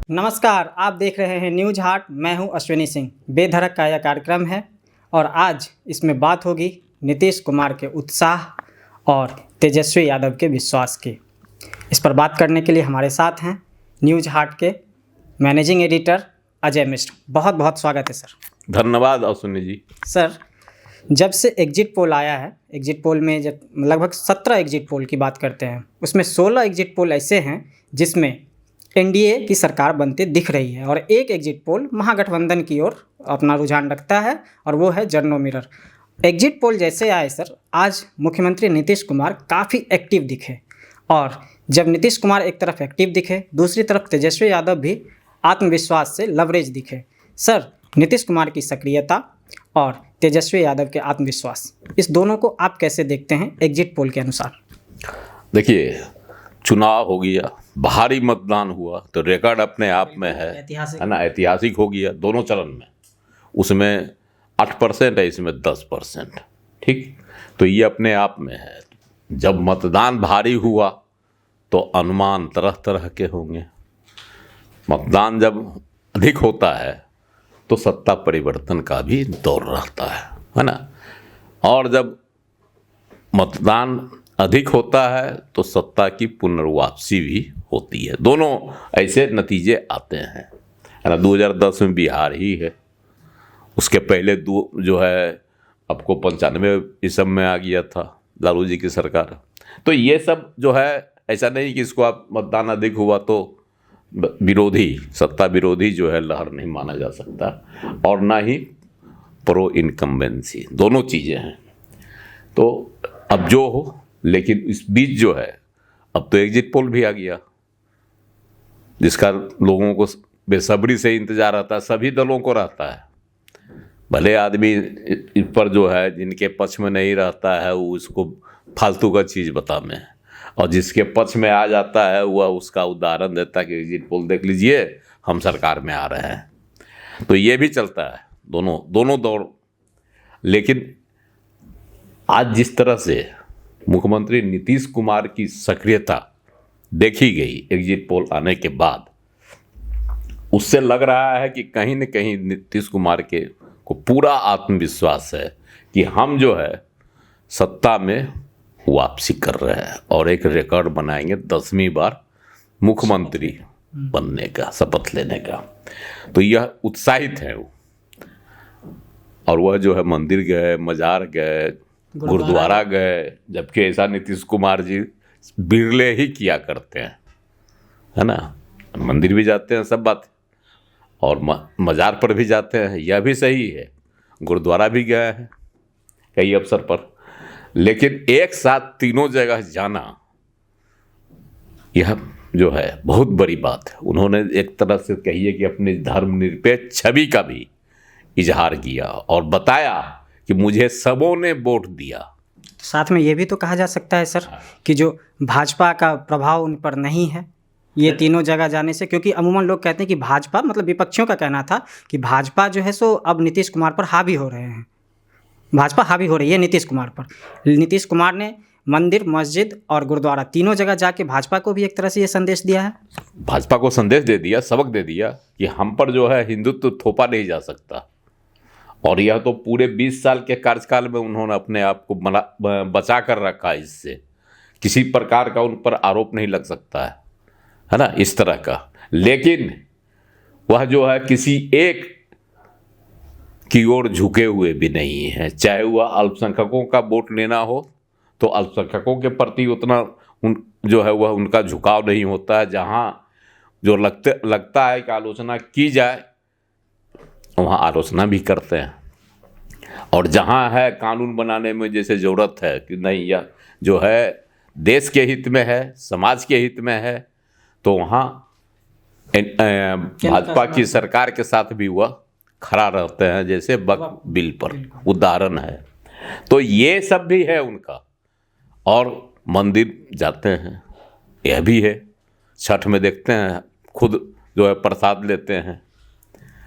नमस्कार, आप देख रहे हैं न्यूज हाट। मैं हूं अश्विनी सिंह। बेधड़क का यह कार्यक्रम है और आज इसमें बात होगी नीतीश कुमार के उत्साह और तेजस्वी यादव के विश्वास की। इस पर बात करने के लिए हमारे साथ हैं न्यूज हाट के मैनेजिंग एडिटर अजय मिश्र। बहुत बहुत स्वागत है सर। धन्यवाद अश्विनी जी। सर, जब से एग्जिट पोल आया है, एग्जिट पोल में जब लगभग 17 एग्जिट पोल की बात करते हैं, उसमें 16 एग्जिट पोल ऐसे हैं जिसमें एनडीए की सरकार बनती दिख रही है और एक एग्जिट पोल महागठबंधन की ओर अपना रुझान रखता है और वो है जर्नो मिरर। एग्जिट पोल जैसे आए सर, आज मुख्यमंत्री नीतीश कुमार काफ़ी एक्टिव दिखे और जब नीतीश कुमार एक तरफ एक्टिव दिखे, दूसरी तरफ तेजस्वी यादव भी आत्मविश्वास से लवरेज दिखे। सर, नीतीश कुमार की सक्रियता और तेजस्वी यादव के आत्मविश्वास, इस दोनों को आप कैसे देखते हैं एग्जिट पोल के अनुसार? देखिए, चुनाव हो गया, भारी मतदान हुआ तो रिकॉर्ड अपने आप में है ना, ऐतिहासिक हो गया दोनों चरण में। उसमें 8% है, इसमें 10%। ठीक, तो ये अपने आप में है। जब मतदान भारी हुआ तो अनुमान तरह तरह के होंगे। मतदान जब अधिक होता है तो सत्ता परिवर्तन का भी दौर रहता है ना। और जब मतदान अधिक होता है तो सत्ता की पुनर्वापसी भी होती है। दोनों ऐसे नतीजे आते हैं, है ना। 2010 में बिहार ही है, उसके पहले जो है आपको 95 ईस्वी में आ गया था लालू जी की सरकार। तो ये सब जो है, ऐसा नहीं कि इसको आप मतदान अधिक हुआ तो विरोधी, सत्ता विरोधी जो है लहर नहीं माना जा सकता, और ना ही प्रो इनकम्बेंसी, दोनों चीज़ें हैं। तो अब जो हो, लेकिन इस बीच जो है अब तो एग्जिट पोल भी आ गया जिसका लोगों को बेसब्री से इंतजार रहता है, सभी दलों को रहता है। भले आदमी इस पर जो है जिनके पक्ष में नहीं रहता है वो उसको फालतू का चीज़ बता में, और जिसके पक्ष में आ जाता है वह उसका उदाहरण देता है कि एग्जिट पोल देख लीजिए, हम सरकार में आ रहे हैं। तो ये भी चलता है, दोनों दौर। लेकिन आज जिस तरह से मुख्यमंत्री नीतीश कुमार की सक्रियता देखी गई एग्जिट पोल आने के बाद, उससे लग रहा है कि कहीं न कहीं नीतीश कुमार को पूरा आत्मविश्वास है कि हम जो है सत्ता में वापसी कर रहे हैं और एक रिकॉर्ड बनाएंगे 10वीं बार मुख्यमंत्री बनने का, शपथ लेने का। तो यह उत्साहित है वो। और वह जो है मंदिर गए, मजार गए, गुरुद्वारा गए, जबकि ऐसा नीतीश कुमार जी बिरले ही किया करते हैं, है ना। मंदिर भी जाते हैं, सब बात, और मजार पर भी जाते हैं, यह भी सही है। गुरुद्वारा भी गए हैं कई अवसर पर, लेकिन एक साथ तीनों जगह जाना यह जो है बहुत बड़ी बात है। उन्होंने एक तरह से कहिए कि अपनी धर्मनिरपेक्ष छवि का भी इजहार किया और बताया कि मुझे सबों ने वोट दिया। साथ में ये भी तो कहा जा सकता है सर कि जो भाजपा का प्रभाव उन पर नहीं है ये तीनों जगह जाने से, क्योंकि अमूमन लोग कहते हैं कि भाजपा, मतलब विपक्षियों का कहना था कि भाजपा जो है सो अब नीतीश कुमार पर हावी हो रहे हैं, भाजपा हावी हो रही है नीतीश कुमार पर। नीतीश कुमार ने मंदिर, मस्जिद और गुरुद्वारा तीनों जगह जाके भाजपा को भी एक तरह से ये संदेश दिया है, भाजपा को संदेश दे दिया, सबक दे दिया कि हम पर जो है हिंदुत्व थोपा नहीं जा सकता। और यह तो पूरे 20 साल के कार्यकाल में उन्होंने अपने आप को बचा कर रखा, इससे किसी प्रकार का उन पर आरोप नहीं लग सकता है ना, इस तरह का। लेकिन वह जो है किसी एक की ओर झुके हुए भी नहीं है, चाहे वह अल्पसंख्यकों का वोट लेना हो तो अल्पसंख्यकों के प्रति उतना जो है वह उनका झुकाव नहीं होता है। जहाँ जो लगता है कि आलोचना की जाए वहाँ आलोचना भी करते हैं, और जहाँ है कानून बनाने में जैसे ज़रूरत है कि नहीं यह जो है देश के हित में है, समाज के हित में है, तो वहाँ भाजपा की सरकार के साथ भी वह खड़ा रहते हैं, जैसे वक्फ बिल पर उदाहरण है। तो ये सब भी है उनका। और मंदिर जाते हैं, यह भी है। छठ में देखते हैं खुद जो है प्रसाद लेते हैं,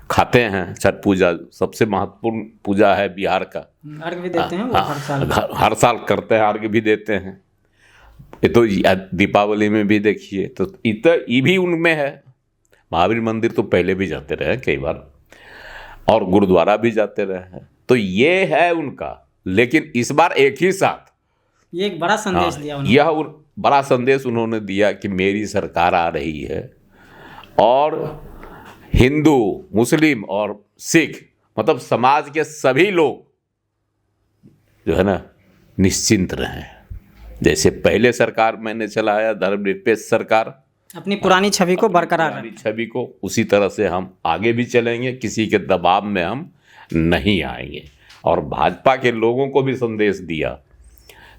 खाते हैं। छठ पूजा सबसे महत्वपूर्ण पूजा है बिहार का। अर्घ भी देते हैं वो हर साल करते हैं, अर्घ भी देते हैं। ये तो दीपावली में भी देखिए, तो ये भी उनमें है। महावीर मंदिर तो पहले भी जाते रहे कई बार, और गुरुद्वारा भी जाते रहे हैं, तो ये है उनका। लेकिन इस बार एक ही साथ ये एक बड़ा संदेश दिया उन्होंने। यह बड़ा संदेश उन्होंने दिया कि मेरी सरकार आ रही है और हिंदू, मुस्लिम और सिख, मतलब समाज के सभी लोग जो है ना निश्चिंत रहें। जैसे पहले सरकार मैंने चलाया, धर्मनिरपेक्ष सरकार, अपनी पुरानी छवि को बरकरार पुरानी छवि को, उसी तरह से हम आगे भी चलेंगे, किसी के दबाव में हम नहीं आएंगे। और भाजपा के लोगों को भी संदेश दिया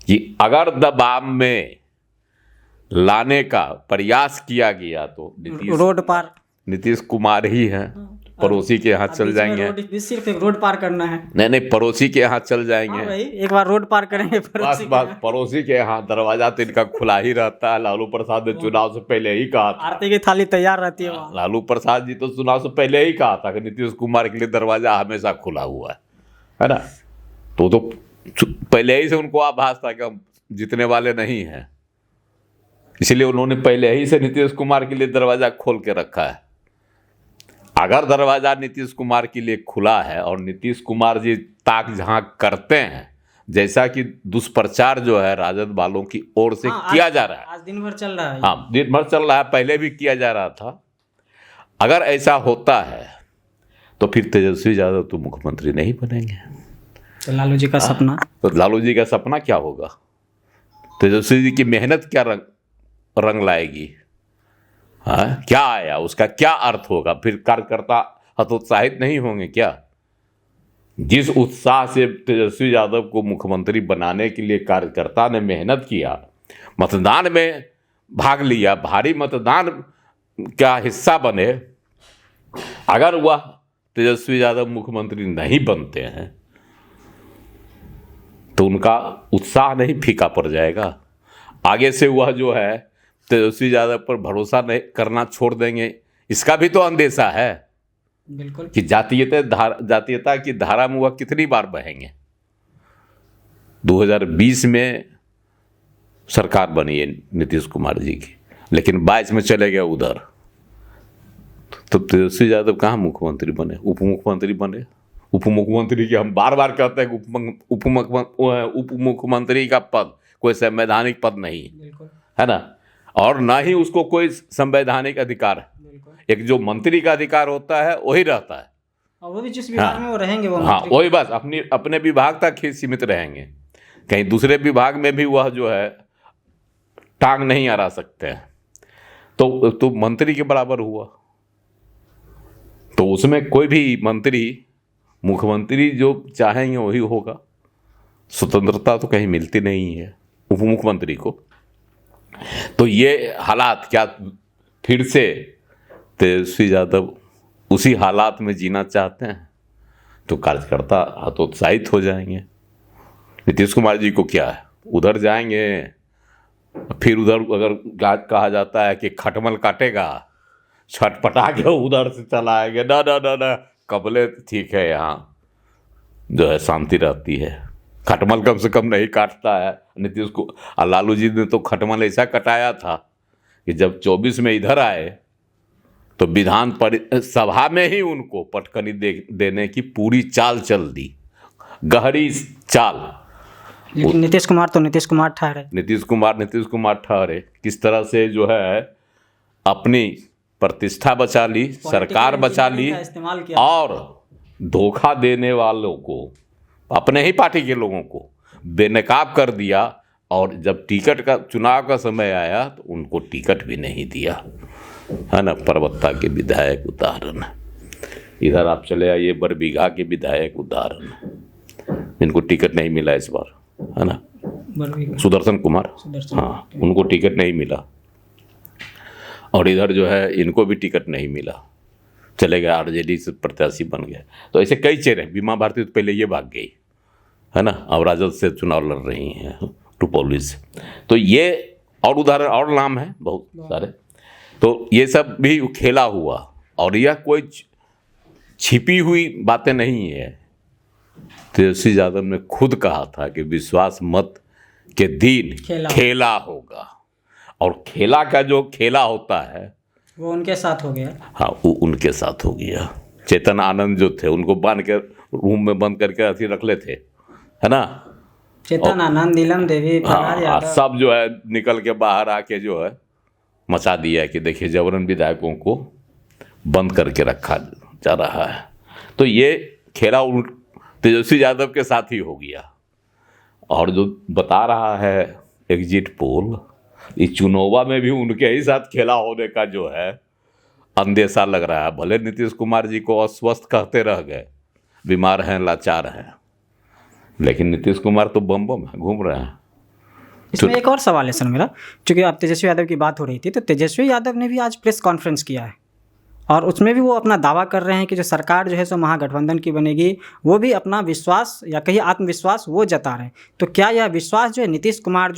कि अगर दबाव में लाने का प्रयास किया गया तो रोड पार नीतीश कुमार ही हैं, पड़ोसी के यहाँ चल जाएंगे। सिर्फ एक रोड पार करना है। नहीं, पड़ोसी के यहाँ चल जाएंगे। भाई एक बार रोड पार करेंगे बस पड़ोसी के यहाँ दरवाजा तो इनका खुला ही रहता है। लालू प्रसाद ने चुनाव से पहले ही कहा था, आरती की थाली तैयार रहती है वहाँ। लालू प्रसाद जी तो चुनाव से पहले ही कहा था कि नीतीश कुमार के लिए दरवाजा हमेशा खुला हुआ है ना। तो पहले ही से उनको आभास था कि हम जीतने वाले नहीं हैं, इसलिए उन्होंने पहले ही से नीतीश कुमार के लिए दरवाजा खोल के रखा है। अगर दरवाजा नीतीश कुमार के लिए खुला है और नीतीश कुमार जी ताक झांक करते हैं, जैसा कि दुष्प्रचार जो है राजद वालों की ओर से किया जा रहा है, आज दिन भर चल रहा है। हाँ, दिन भर चल रहा है, पहले भी किया जा रहा था। अगर ऐसा होता है तो फिर तेजस्वी यादव तो मुख्यमंत्री नहीं बनेंगे। तो लालू जी का सपना, तो लालू जी का सपना क्या होगा? तेजस्वी जी की मेहनत क्या रंग लाएगी? हाँ, क्या आया, उसका क्या अर्थ होगा? फिर कार्यकर्ता हतोत्साहित नहीं होंगे क्या? जिस उत्साह से तेजस्वी यादव को मुख्यमंत्री बनाने के लिए कार्यकर्ता ने मेहनत किया, मतदान में भाग लिया, भारी मतदान का हिस्सा बने, अगर वह तेजस्वी यादव मुख्यमंत्री नहीं बनते हैं तो उनका उत्साह नहीं फीका पड़ जाएगा? आगे से वह जो है तेजस्वी यादव पर भरोसा नहीं करना छोड़ देंगे, इसका भी तो अंदेशा है। बिल्कुल, कि जातीयता की धारा में वह कितनी बार बहेंगे। 2020 में सरकार बनी है नीतीश कुमार जी की, लेकिन 22 में चले गए उधर, तो तेजस्वी यादव कहाँ मुख्यमंत्री बने? उप मुख्यमंत्री बने। उप मुख्यमंत्री की हम बार बार कहते हैं कि उप मुख्यमंत्री का पद कोई संवैधानिक पद नहीं है ना, और ना ही उसको कोई संवैधानिक अधिकार है। एक जो मंत्री का अधिकार होता है वही रहता है, और वो भी जिस विभाग में वो रहेंगे, वो हाँ वही बस अपने विभाग तक ही सीमित रहेंगे। कहीं दूसरे विभाग में भी वह जो है टांग नहीं अड़ा सकते हैं। तो मंत्री के बराबर हुआ। तो उसमें कोई भी मंत्री, मुख्यमंत्री जो चाहेंगे वही होगा। स्वतंत्रता तो कहीं मिलती नहीं है उप मुख्यमंत्री को। तो ये हालात क्या फिर से तेजस्वी यादव उसी हालात में जीना चाहते हैं? तो कार्यकर्ता हतोत्साहित हो जाएंगे। नीतीश कुमार जी को क्या है, उधर जाएंगे, फिर उधर अगर कहा जाता है कि खटमल काटेगा, छटपटा के उधर से चला आएंगे, ना कबले ठीक है, यहाँ जो है शांति रहती है। खटमल कम से कम नहीं काटता है नीतीश को। लालू जी ने तो खटमल ऐसा कटाया था कि जब 24 में इधर आए तो विधान सभा में ही उनको पटकनी देने की पूरी चाल चल दी, गहरी चाल। लेकिन नीतीश कुमार ठहरे। किस तरह से जो है अपनी प्रतिष्ठा बचा ली, सरकार बचा ली, और धोखा देने वालों को, अपने ही पार्टी के लोगों को बेनकाब कर दिया। और जब टिकट का चुनाव का समय आया तो उनको टिकट भी नहीं दिया, है ना। परबत्ता के विधायक उदाहरण, इधर आप चले आइए बरबीघा के विधायक उदाहरण, इनको टिकट नहीं मिला इस बार, है ना। सुदर्शन कुमार, हाँ, उनको टिकट नहीं मिला। और इधर जो है इनको भी टिकट नहीं मिला, चले गए आरजेडी से प्रत्याशी बन गए। तो ऐसे कई चेहरे, बीमा भारती तो पहले ये भाग गई, है ना, अब राजद से चुनाव लड़ रही हैं, टुपौली से। तो ये और उदाहरण और नाम है बहुत सारे। तो ये सब भी खेला हुआ, और यह कोई छिपी हुई बातें नहीं है। तेजस्वी यादव ने खुद कहा था कि विश्वास मत के दिन खेला होगा, और खेला का जो खेला होता है वो उनके साथ हो गया। हाँ, वो उनके साथ हो गया। चेतन आनंद जो थे उनको बांध के रूम में बंद करके अथी रख ले थे, है ना। चेतन आनंद, नीलम देवी, प्रहलाद यादव, सब जो है निकल के बाहर आके जो है मचा दिया कि देखिए जबरन विधायकों को बंद करके रखा जा रहा है। तो ये खेला तेजस्वी यादव के साथ ही हो गया। और जो बता रहा है एग्जिट पोल, इस चुनावा में भी उनके ही साथ खेला होने का जो है अंदेशा लग रहा है। भले नीतीश कुमार जी को अस्वस्थ कहते रह गए, बीमार हैं, लाचार हैं, लेकिन नीतीश कुमार तो बम बम घूम रहे हैं। इसमें एक और सवाल है सर मेरा, क्योंकि अब तेजस्वी यादव की बात हो रही थी, तो तेजस्वी यादव ने भी आज प्रेस कॉन्फ्रेंस किया है और उसमें भी वो अपना दावा कर रहे हैं कि जो सरकार जो है सो महागठबंधन की बनेगी। वो भी अपना विश्वास या कहीं आत्मविश्वास वो जता रहे हैं। तो क्या यह विश्वास जो है नीतीश कुमार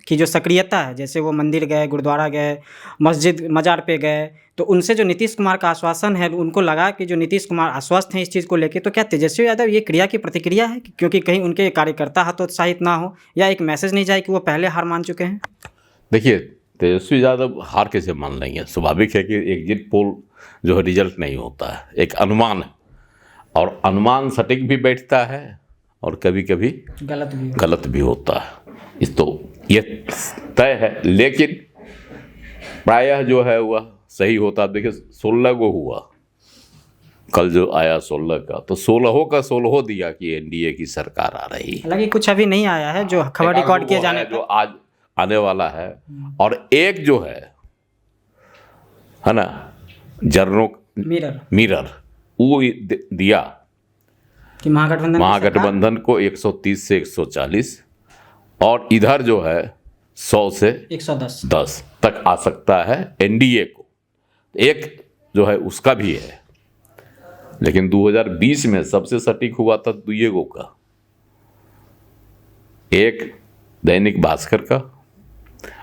की जो सक्रियता है, जैसे वो मंदिर गए, गुरुद्वारा गए, मस्जिद मजार पे गए, तो उनसे जो नीतीश कुमार का आश्वासन है, उनको लगा कि जो नीतीश कुमार आश्वस्त हैं इस चीज़ को लेकर, तो क्या तेजस्वी यादव ये क्रिया की प्रतिक्रिया है क्योंकि कहीं उनके कार्यकर्ता हतोत्साहित ना हो, या एक मैसेज नहीं जाए कि वो पहले हार मान चुके हैं? देखिए, तेजस्वी यादव हार कैसे मान लेंगे? स्वाभाविक है कि एग्जिट पोल जो है रिजल्ट नहीं होता है, एक अनुमान है, और अनुमान सटीक भी बैठता है और कभी कभी गलत भी होता है। इस तो ये तय है, लेकिन प्रायः जो है वह सही होता। देखिए 16 को हुआ, कल जो आया 16 का, तो 16 का 16 दिया कि एनडीए की सरकार आ रही है। हालांकि कुछ अभी नहीं आया है जो खबर रिकॉर्ड किए जाने जो आज आने वाला है। और एक जो है ना मिरर वो दिया कि महागठबंधन को 130 से 140, और इधर जो है 100 से 110 तक आ सकता है एनडीए को। एक जो है उसका भी है, लेकिन 2020 में सबसे सटीक हुआ था दुइगो का, एक दैनिक भास्कर का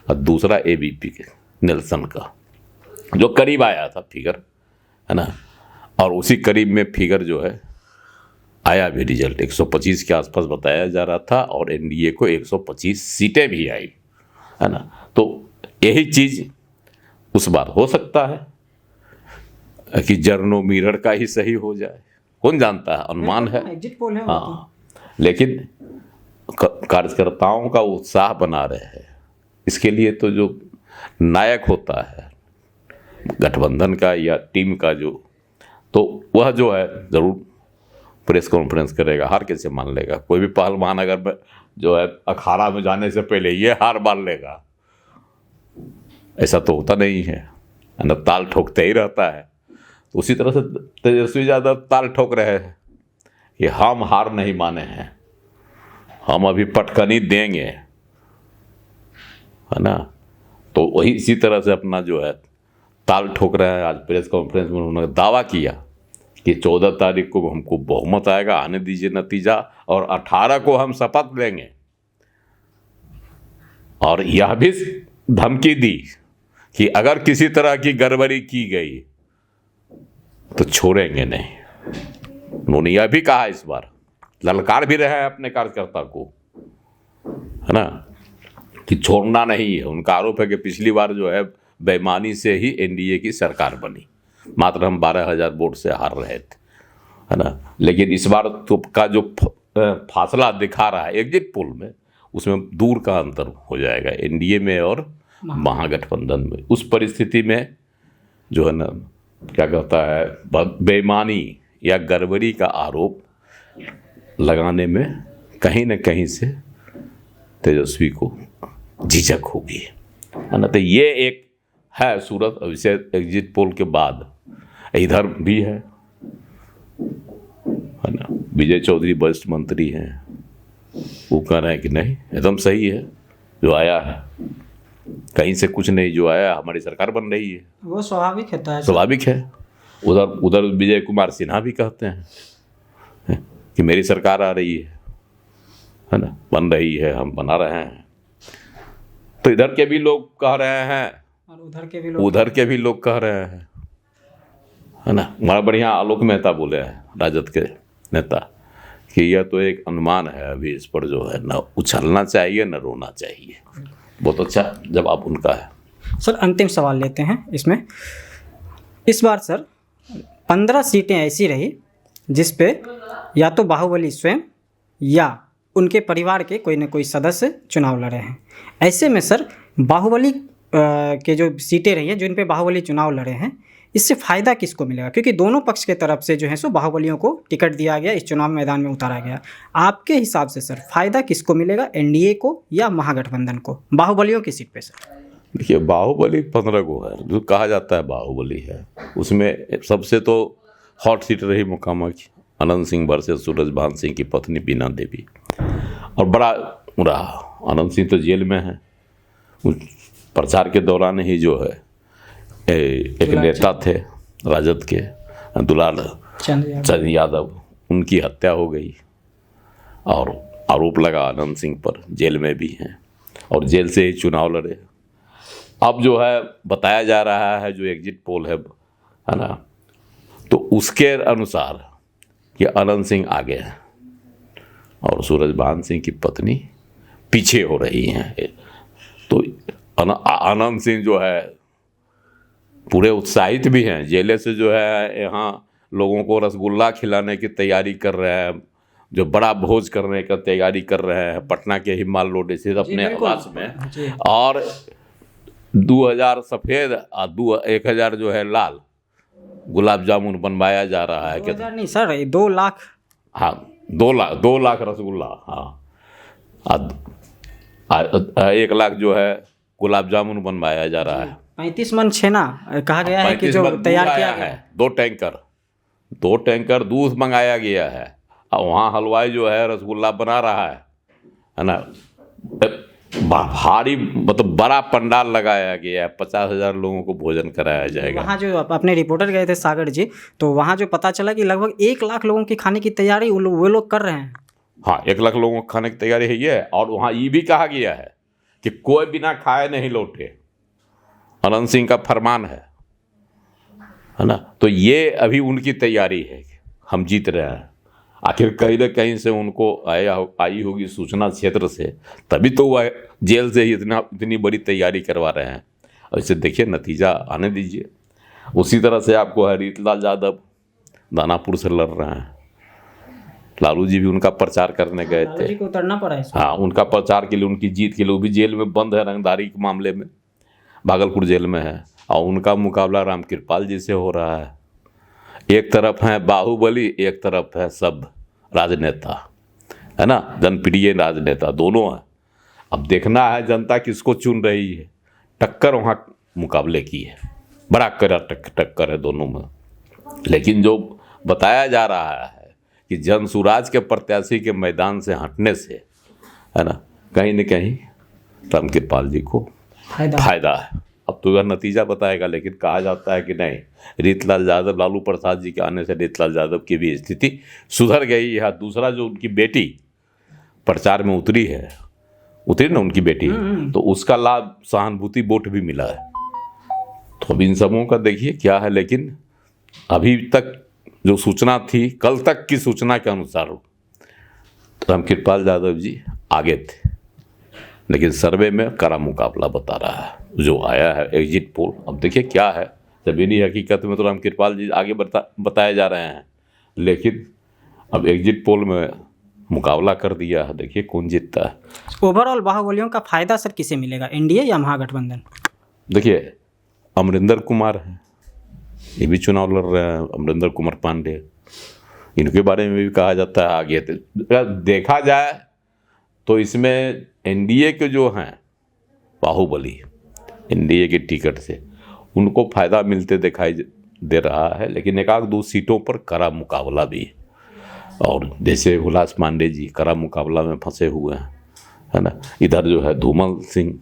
और दूसरा एबीपी के नेल्सन का, जो करीब आया था फिगर, है ना। और उसी करीब में फिगर जो है आया भी, रिजल्ट 125 के आसपास बताया जा रहा था और एनडीए को 125 सीटें भी आई, है ना। तो यही चीज़ उस बार हो सकता है कि जर्नो मिरर का ही सही हो जाए, कौन जानता है, अनुमान है, एग्जिट पोल है। हाँ, लेकिन कार्यकर्ताओं का उत्साह बना रहे हैं। इसके लिए तो जो नायक होता है गठबंधन का या टीम का, तो वह जो है ज़रूर प्रेस कॉन्फ्रेंस करेगा। हार कैसे मान लेगा? कोई भी पहलवान अगर जो है अखाड़ा में जाने से पहले ये हार मान लेगा, ऐसा तो होता नहीं है ना, ताल ठोकते ही रहता है। तो उसी तरह से तेजस्वी यादव ताल ठोक रहे हैं कि हम हार नहीं माने हैं, हम अभी पटकनी देंगे, है ना। तो वही इसी तरह से अपना जो है ताल ठोक रहे हैं। आज प्रेस कॉन्फ्रेंस में उन्होंने दावा किया कि 14 तारीख को हमको बहुमत आएगा, आने दीजिए नतीजा, और 18 को हम शपथ लेंगे। और यह भी धमकी दी कि अगर किसी तरह की गड़बड़ी की गई तो छोड़ेंगे नहीं। उन्होंने यह भी कहा, इस बार ललकार भी रहे हैं अपने कार्यकर्ता को, है ना, कि छोड़ना नहीं है। उनका आरोप है कि पिछली बार जो है बेईमानी से ही एनडीए की सरकार बनी, मात्र हम 12,000 वोट से हार रहे थे, है ना। लेकिन इस बार तो का जो फासला दिखा रहा है एग्जिट पोल में, उसमें दूर का अंतर हो जाएगा एनडीए में और महागठबंधन में। उस परिस्थिति में जो है ना, क्या कहता है, बेईमानी या गड़बड़ी का आरोप लगाने में कहीं न कहीं से तेजस्वी को झिझक होगी, है ना। तो ये एक है सूरत। इसे एग्जिट पोल के बाद इधर भी है ना, विजय चौधरी वरिष्ठ मंत्री हैं, वो कह रहे हैं कि नहीं एकदम सही है जो आया है, कहीं से कुछ नहीं, जो आया हमारी सरकार बन रही है, वो स्वाभाविक है, स्वाभाविक है। उधर विजय कुमार सिन्हा भी कहते हैं कि मेरी सरकार आ रही है ना, बन रही है, हम बना रहे हैं। तो इधर के भी लोग कह रहे हैं और उधर के भी लोग कह रहे हैं, है ना। बड़ा बढ़िया आलोक मेहता बोले हैं, राजद के नेता, कि यह तो एक अनुमान है, अभी इस पर जो है ना उछलना चाहिए न रोना चाहिए। बहुत अच्छा जवाब उनका है। सर अंतिम सवाल लेते हैं इसमें, इस बार सर 15 सीटें ऐसी रही जिस पे या तो बाहुबली स्वयं या उनके परिवार के कोई न कोई सदस्य चुनाव लड़े हैं। ऐसे में सर बाहुबली के जो सीटें रही हैं जिन पे बाहुबली चुनाव लड़े हैं, इससे फ़ायदा किसको मिलेगा? क्योंकि दोनों पक्ष के तरफ से जो है सो बाहुबलियों को टिकट दिया गया, इस चुनाव मैदान में उतारा गया। आपके हिसाब से सर फ़ायदा किसको मिलेगा, एनडीए को या महागठबंधन को, बाहुबलियों की सीट पे सर? देखिए, बाहुबली 15 को है जो कहा जाता है बाहुबली है, उसमें सबसे तो हॉट सीट रही मोकामा की, अनंत सिंह वर्सेस सूरजभान सिंह की पत्नी बीना देवी। और बड़ा रहा, अनंत सिंह तो जेल में है, प्रचार के दौरान ही जो है एक नेता थे राजद के दुलाल चंद यादव, उनकी हत्या हो गई और आरोप लगा अनंत सिंह पर, जेल में भी हैं और जेल से ही चुनाव लड़े। अब जो है बताया जा रहा है, जो एग्जिट पोल है ना, तो उसके अनुसार कि अनंत सिंह आगे हैं और सूरजभान सिंह की पत्नी पीछे हो रही हैं। तो अनंत सिंह जो है पूरे उत्साहित भी हैं, जेले से जो है यहाँ लोगों को रसगुल्ला खिलाने की तैयारी कर रहे हैं, जो बड़ा भोज करने का तैयारी कर रहे हैं पटना के हिमाल रोड से अपने आवास में। और 2000 सफ़ेद और 1000 जो है लाल गुलाब जामुन बनवाया जा रहा है। 2000 नहीं सर, 2 लाख। हाँ, 2 लाख रसगुल्ला, हाँ, 1 लाख जो है गुलाब जामुन बनवाया जा रहा है। 35 मन छेना कहा गया है कि जो तैयार किया है। 2 टैंकर दूध मंगाया गया है और वहाँ हलवाई जो है रसगुल्ला बना रहा है ना। भारी मतलब बड़ा पंडाल लगाया गया है, 50,000 लोगों को भोजन कराया जाएगा। वहाँ जो अपने रिपोर्टर गए थे सागर जी, तो वहाँ जो पता चला कि लगभग 1 लाख लोगों की खाने की तैयारी वो लोग कर रहे हैं। हाँ, 1 लाख लोगों को खाने की तैयारी है ये। और वहाँ ये भी कहा गया है कि कोई बिना खाए नहीं लौटे, अनंत सिंह का फरमान है ना। तो ये अभी उनकी तैयारी है, हम जीत रहे हैं। आखिर कहीं न कहीं से उनको आई होगी सूचना क्षेत्र से, तभी तो वह जेल से ही इतनी बड़ी तैयारी करवा रहे हैं। और इसे देखिए, नतीजा आने दीजिए। उसी तरह से आपको है रीतलाल यादव दानापुर से लड़ रहे हैं, लालू जी भी उनका प्रचार करने गए थे, जी को उतरना पड़ा है। हाँ, उनका प्रचार के लिए, उनकी जीत के लिए। वो भी जेल में बंद है रंगदारी के मामले में, भागलपुर जेल में है। और उनका मुकाबला रामकृपाल जी से हो रहा है। एक तरफ है बाहुबली, एक तरफ है सब राजनेता, है ना, जनप्रिय राजनेता, दोनों हैं। अब देखना है जनता किसको चुन रही है। टक्कर वहाँ मुकाबले की है, बड़ा कड़ा टक्कर है दोनों में। लेकिन जो बताया जा रहा है कि जन सुराज के प्रत्याशी के मैदान से हटने से, है ना, कहीं न कहीं रामकृपाल जी को फायदा है। अब तो यह नतीजा बताएगा, लेकिन कहा जाता है कि नहीं, रीतलाल यादव, लालू प्रसाद जी के आने से रीतलाल यादव की भी स्थिति सुधर गई है। दूसरा, जो उनकी बेटी प्रचार में उतरी ना उनकी बेटी, तो उसका लाभ, सहानुभूति वोट भी मिला है। तो अब इन सबों का देखिए क्या है। लेकिन अभी तक जो सूचना थी, कल तक की सूचना के अनुसार रामकृपाल यादव जी आगे थे, लेकिन सर्वे में कड़ा मुकाबला बता रहा है जो आया है एग्जिट पोल। अब देखिए क्या है, ज़मीनी हकीकत में तो रामकृपाल जी आगे बताए जा रहे हैं, लेकिन अब एग्जिट पोल में मुकाबला कर दिया है, देखिए कौन जीतता है। ओवरऑल बाहुबलियों का फायदा सर किसे मिलेगा, एनडीए या महागठबंधन? देखिए, अमरिंदर कुमार हैं, ये भी चुनाव लड़ रहे हैं, अमरिंदर कुमार पांडे, इनके बारे में भी कहा जाता है आगे। देखा जाए तो इसमें एनडीए के जो हैं बाहुबली, एनडीए के टिकट से उनको फ़ायदा मिलते दिखाई दे रहा है। लेकिन 1-2 सीटों पर कड़ा मुकाबला भी है। और जैसे हुलास पांडे जी कड़ा मुकाबला में फंसे हुए हैं, है ना। इधर जो है धूमल सिंह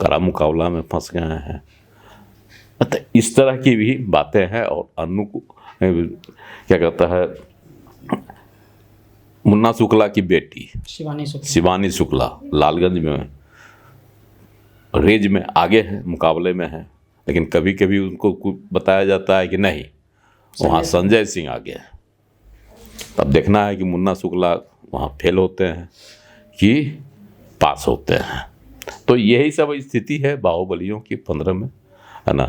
कड़ा मुकाबला में फंस गए हैं। तो इस तरह की भी बातें हैं। और अन्नू को क्या कहता है, मुन्ना शुक्ला की बेटी शिवानी शुक्ला लालगंज में रेंज में आगे है, मुकाबले में है। लेकिन कभी कभी उनको बताया जाता है कि नहीं, वहाँ संजय सिंह आगे है। अब देखना है कि मुन्ना शुक्ला वहाँ फेल होते हैं कि पास होते हैं। तो यही सब स्थिति है बाहुबलियों की 15 में, है ना।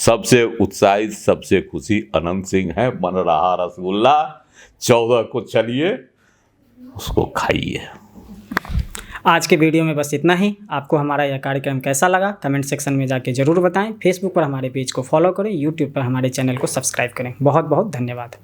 सबसे उत्साहित, सबसे खुशी अनंत सिंह है। बन रहा रसगुल्ला 14 को, चलिए उसको खाइए। आज के वीडियो में बस इतना ही। आपको हमारा यह कार्यक्रम कैसा लगा कमेंट सेक्शन में जाके ज़रूर बताएं। फेसबुक पर हमारे पेज को फॉलो करें, यूट्यूब पर हमारे चैनल को सब्सक्राइब करें। बहुत बहुत धन्यवाद।